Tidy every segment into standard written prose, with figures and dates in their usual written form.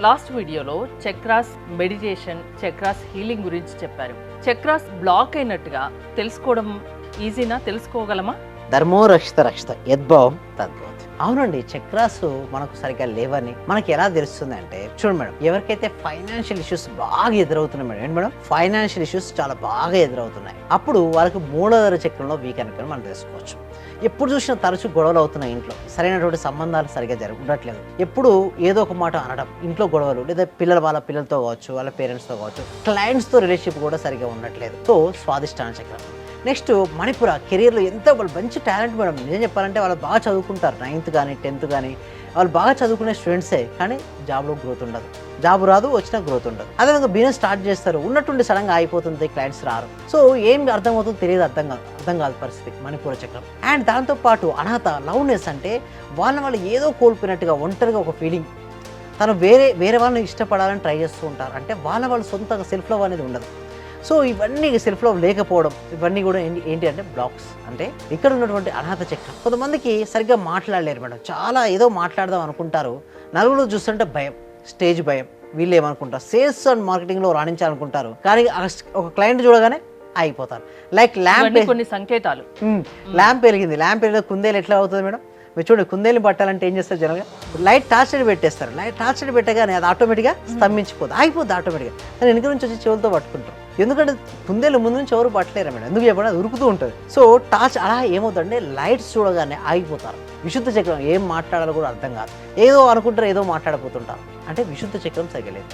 Last వీడియోలో chakras meditation, chakras healing గురించి చెప్పారు. చక్రాస్ బ్లాక్ అయినట్టుగా తెలుసుకోవడం ఈజీనా? తెలుసుకోగలమా? ధర్మో రక్షిత రక్షిత యద్భావం తద్భవతి. అవునండి, చక్రాస్ మనకు సరిగ్గా లేవని మనకి ఎలా తెలుస్తుంది అంటే, చూడండి మేడం, ఎవరికైతే ఫైనాన్షియల్ ఇష్యూస్ బాగా ఎదురవుతున్నాయి మేడం, ఏంటి మేడం, ఫైనాన్షియల్ ఇష్యూస్ చాలా బాగా ఎదురవుతున్నాయి, అప్పుడు వాళ్ళకి మూలాధార చక్రంలో వీక్ అనుకుని మనం తెలుసుకోవచ్చు. ఎప్పుడు చూసినా తరచూ గొడవలు అవుతున్నాయి, ఇంట్లో సరైనటువంటి సంబంధాలు సరిగా ఉండట్లేదు, ఎప్పుడు ఏదో ఒక మాట అనడం, ఇంట్లో గొడవలు, లేదా వాళ్ళ పిల్లలతో కావచ్చు, వాళ్ళ పేరెంట్స్తో కావచ్చు, క్లయింట్స్తో రిలేషన్షిప్ కూడా సరిగా ఉండట్లేదు. సో స్వాదిష్టాన చక్రం. నెక్స్ట్ మణిపుర, కెరీర్లో ఎంతో వాళ్ళు మంచి టాలెంట్ మేడం. నిజం చెప్పాలంటే వాళ్ళు బాగా చదువుకుంటారు, 9th కానీ 10th కానీ వాళ్ళు బాగా చదువుకునే స్టూడెంట్సే, కానీ జాబ్లో గ్రోత్ ఉండదు, జాబ్ రాదు, వచ్చినా గ్రోత్ ఉండదు. అదేవిధంగా బిజినెస్ స్టార్ట్ చేస్తారు, ఉన్నట్టుండి సడన్గా అయిపోతుంది, క్లయింట్స్ రారు. సో ఏం అర్థమవుతుందో తెలియదు, అర్థం కాదు పరిస్థితి మణిపూర చక్రం. అండ్ దాంతోపాటు అర్హత, లవ్నెస్ అంటే వాళ్ళు ఏదో కోల్పోయినట్టుగా ఒంటరిగా ఒక ఫీలింగ్, తను వేరే వాళ్ళని ఇష్టపడాలని ట్రై చేస్తూ ఉంటారు, అంటే వాళ్ళ సొంతంగా సెల్ఫ్ లవ్ అనేది ఉండదు. సో ఇవన్నీ సెల్ఫ్ లవ్ లేకపోవడం, ఇవన్నీ కూడా ఏంటి అంటే బ్లాక్స్. అంటే ఇక్కడ ఉన్నటువంటి అర్హత చక్రం. కొంతమందికి సరిగ్గా మాట్లాడలేరు మేడం, చాలా ఏదో మాట్లాడదాం అనుకుంటారు, నలుగురు చూస్తుంటే భయం, స్టేజ్ భయం. వీళ్ళు ఏమనుకుంటారు, సేల్స్ అండ్ మార్కెటింగ్లో రాణించాలనుకుంటారు, కానీ ఒక క్లయింట్ చూడగానే అయిపోతారు. లైక్ ల్యాంప్, కొన్ని సంకేతాలు. ల్యాంప్ వెలిగింది, ల్యాంప్ వెలిగిన కుందేలు ఎట్లా అవుతుంది మేడం? మీరు చూడండి, కుందేలు పట్టాలంటే ఏం చేస్తారు జనరల్గా, లైట్ టార్చ్ లైట్ పెట్టేస్తారు, లైట్ టార్చ్ లైట్ పెట్టగానే అది ఆటోమేటిక్గా స్తంభించిపోతుంది, అయిపోద్ది ఆటోమేటిక్గా. కానీ వెనుక నుంచి వచ్చి చెవులతో పట్టుకుంటారు, ఎందుకంటే కుందేలు ముందు నుంచి ఎవరు పట్టలేరు మేడం, ఎందుకు చెప్పండి, అది ఉరుకుతూ ఉంటుంది. సో టార్చ్ అలా ఏమవుతుందంటే లైట్స్ చూడగానే ఆగిపోతారు. విశుద్ధ చక్రం ఏం మాట్లాడాలో కూడా అర్థం కాదు, ఏదో అనుకుంటారు, ఏదో మాట్లాడబోతుంటారు, అంటే విశుద్ధ చక్రం సరిగలేదు.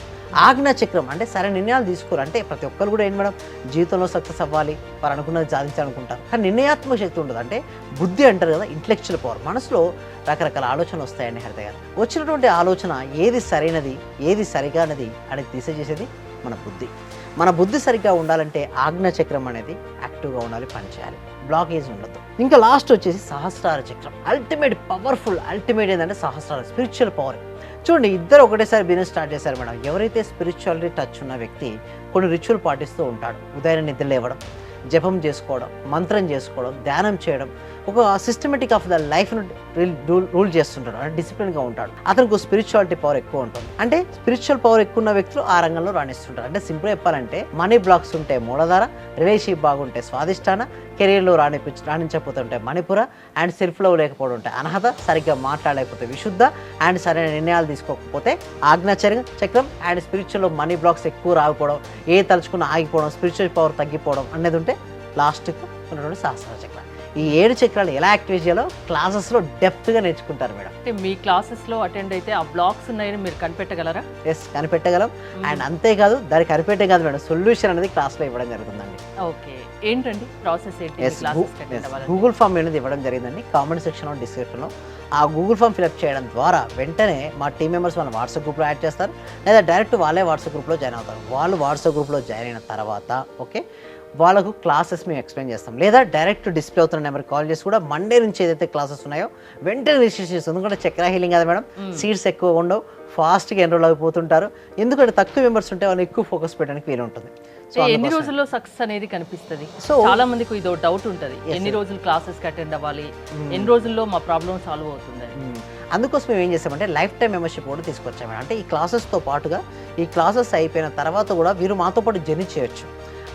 ఆజ్ఞా చక్రం అంటే సరైన నిర్ణయాలు తీసుకోరు, అంటే ప్రతి ఒక్కరు కూడా ఏంటి మేడం, జీవితంలో సక్సెస్ అవ్వాలి, వారు అనుకున్నది సాధించాలనుకుంటారు, కానీ నిర్ణయాత్మక శక్తి ఉండదు. అంటే బుద్ధి అంటారు కదా, ఇంటలెక్చువల్ పవర్. మనసులో రకరకాల ఆలోచనలు వస్తాయండి హరిత గారు. వచ్చినటువంటి ఆలోచన ఏది సరైనది, ఏది సరిగానది అనేది తీసేసేది మన బుద్ధి. మన బుద్ధి సరిగ్గా ఉండాలంటే ఆజ్ఞా చక్రం అనేది యాక్టివ్గా ఉండాలి, పనిచేయాలి, బ్లాకేజ్ ఉండదు. ఇంకా లాస్ట్ వచ్చేసి సహస్రార చక్రం. అల్టిమేట్ పవర్ఫుల్, అల్టిమేట్ ఏంటంటే సహస్రార స్పిరిచువల్ పవర్. చూడండి, ఇద్దరు ఒకటేసారి బిజినెస్ స్టార్ట్ చేశారు మేడం. ఎవరైతే స్పిరిచువాలిటీ టచ్ ఉన్న వ్యక్తి కొన్ని రిచువల్ పాటిస్తూ ఉంటాడు. ఉదయం నిద్ర లేవడం, జపం చేసుకోవడం, మంత్రం చేసుకోవడం, ధ్యానం చేయడం, ఒక సిస్టమేటిక్ ఆఫ్ ద లైఫ్ను రూల్ చేస్తుంటాడు, అంటే డిసిప్లిన్గా ఉంటాడు. అతనికి స్పిరిచువాలిటీ పవర్ ఎక్కువ ఉంటుంది. అంటే స్పిరిచువల్ పవర్ ఎక్కువ ఉన్న వ్యక్తులు ఆ రంగంలో రాణిస్తుంటారు. అంటే సింపుల్ చెప్పాలంటే మనీ బ్లాక్స్ ఉంటే మూలాధార, రిలేషన్షిప్ బాగుంటే స్వాదిష్టాన, కెరీర్లో రాణించకపోతుంటే మణిపుర, అండ్ సెల్ఫ్ లవ్ లేకపోవడం ఉంటే అర్హత, సరిగ్గా మాట్లాడలేకపోతే విశుద్ధ, అండ్ సరైన నిర్ణయాలు తీసుకోకపోతే ఆజ్ఞా చక్రం, అండ్ స్పిరిచువల్లో మనీ బ్లాక్స్ ఎక్కువ రాకపోవడం, ఏ తలుచుకున్న ఆగిపోవడం, స్పిరిచువల్ పవర్ తగ్గిపోవడం అనేది ఉంటే లాస్ట్కు ఉన్నటువంటి సహస్ర చక్రం. ఈ 7 చక్రాలు ఎలా యాక్టివేట్ చేయాలో క్లాసెస్లో డెప్త్గా నేర్చుకుంటారు మేడం. అంటే మీ క్లాసెస్లో అటెండ్ అయితే ఆ బ్లాక్స్ ఉన్నాయని మీరు కనిపెట్టగలరా? ఎస్, కనిపెట్టగలం. అండ్ అంతేకాదు, దానికి కనిపెట్టే కాదు మేడం, సొల్యూషన్ అనేది క్లాస్లో ఇవ్వడం జరుగుతుందండి. ఓకే, ఏంటండి ప్రాసెస్ ఏంటి? గూగుల్ ఫామ్ అనేది ఇవ్వడం జరిగిందండి, కామెంట్ సెక్షన్లో, డిస్క్రిప్షన్లో. ఆ గూగుల్ ఫామ్ ఫిల్అప్ చేయడం ద్వారా వెంటనే మా టీం మెంబర్స్ వాళ్ళ వాట్సాప్ గ్రూప్లో యాడ్ చేస్తారు, లేదా డైరెక్ట్ వాళ్ళే వాట్సాప్ గ్రూప్లో జాయిన్ అవుతారు. వాళ్ళు వాట్సాప్ గ్రూప్లో జాయిన్ అయిన తర్వాత ఓకే, వాళ్ళకు క్లాసెస్ మేము ఎక్స్ప్లెయిన్ చేస్తాం, లేదా డైరెక్ట్ డిస్ప్లే అవుతున్న నెంబర్కి కాల్ చేసి కూడా మండే నుంచి ఏదైతే క్లాసెస్ ఉన్నాయో వెంటనే రిజిస్టర్ చేస్తాం. ఎందుకంటే చక్ర హీలింగ్ కదా మేడం, సీట్స్ ఎక్కువ ఉండవు, ఫాస్ట్గా ఎన్రోల్ అయిపోతుంటారు. ఎందుకంటే తక్కువ మెంబర్స్ ఉంటే వాళ్ళు ఎక్కువ ఫోకస్ పెట్టడానికి వీలు ఉంటుంది. ఎన్ని రోజుల్లో సక్సెస్ అనేది కనిపిస్తుంది? సో చాలా మందికి ఇదో డౌట్ ఉంటుంది, ఎన్ని రోజులు క్లాసెస్కి అటెండ్ అవ్వాలి, ఎన్ని రోజుల్లో మా ప్రాబ్లమ్ సాల్వ్ అవుతుంది. అందుకోసం మేము ఏం చేస్తామంటే లైఫ్ టైం మెంబర్షిప్ కూడా తీసుకొచ్చాము. అంటే ఈ క్లాసెస్తో పాటుగా ఈ క్లాసెస్ అయిపోయిన తర్వాత కూడా వీరు మాతో పాటు జర్నీ చేయొచ్చు.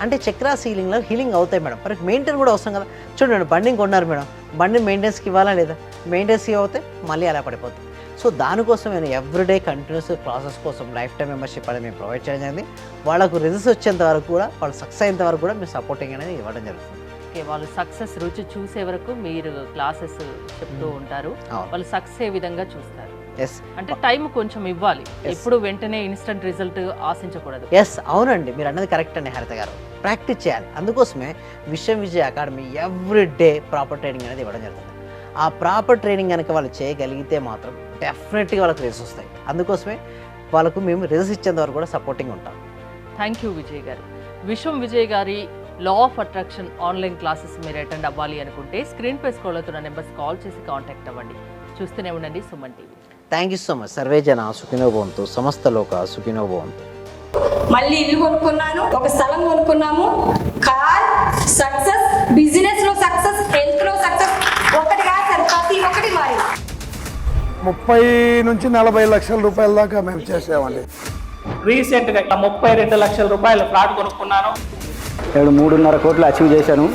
అంటే చక్రాస్ హీలింగ్లో హీలింగ్ అవుతాయి మేడం. మనకి మెయింటైన్ కూడా అవసరం కదా. చూడండి, బండిని కొన్నారు మేడం, బండిని మెయింటెనెన్స్కి ఇవ్వాలా లేదా? మెయింటెనెన్స్కి అవుతే మళ్ళీ అలా పడిపోతుంది. సో దానికోసం నేను ఎవ్రీడే కంటిన్యూస్ క్లాసెస్ కోసం లైఫ్ టైం మెంబర్షిప్ అనేది మేము ప్రొవైడ్ చేయడం జరిగింది. వాళ్ళకు రిజల్ట్స్ వచ్చేంత వరకు కూడా, వాళ్ళు సక్సెస్ అయ్యేంత వరకు కూడా మేము సపోర్టింగ్ అనేది ఇవ్వడం జరుగుతుంది. ఓకే, వాళ్ళు సక్సెస్ రుచి చూసే వరకు మీరు క్లాసెస్ చెప్తూ ఉంటారు, వాళ్ళు సక్సెస్ ఏ విధంగా చూస్తారు. అంటే టైం కొంచెం ఇవ్వాలి, ఎప్పుడు వెంటనే ఇన్స్టెంట్ రిజల్ట్ ఆశించకూడదు. ఎస్, అవునండి, మీరు అన్నది కరెక్ట్ అండి హరిత గారు. ప్రాక్టీస్ చేయాలి. అందుకోసమే Vijay academy everyday proper training అనేది ఇవ్వడం జరుగుతుంది. ఆ ప్రాపర్ ట్రైనింగ్ కనుక వాళ్ళు చేయగలిగితే మాత్రం డెఫినెట్గా వాళ్ళకి రిజల్ట్స్ వస్తాయి. అందుకోసమే వాళ్ళకు మేము రిజల్ట్స్ ఇచ్చేంత వరకు కూడా సపోర్టింగ్ ఉంటాం. థ్యాంక్ యూ విజయ్ గారు. విజయ్ గారి law of attraction online classes మీరు అటెండ్ అవ్వాలి అనుకుంటే స్క్రీన్ పై స్క్రోల్ అవుతున్న నెంబర్స్ కాల్ చేసి కాంటాక్ట్ అవ్వండి. చూస్తూనే ఉండండి Suman TV. Thank you so much. Survey జన సుఖినో భవంతు, సమస్త లోక సుఖినో భవంతు. మళ్ళీ ఇల్లు కొనుక్కున్నాను, ఒక స్థలం కొనుక్కున్నాము, కార్ సక్సెస్, బిజినెస్ లో సక్సెస్, హెల్త్ లో సక్సెస్, ఒకటి కాదు సార్, ప్రతి ఒక్కటి మారి. 30 నుంచి 40 లక్షల రూపాయల దాకా మేము చేసామండి. రీసెంట్గా 32 లక్షల రూపాయల ఫ్లాట్ కొనుక్కున్నాను. నేను 3.5 కోట్లు అచీవ్ చేశాను.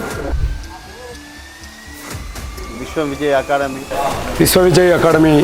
విశ్వ విజయ్ అకాడమీ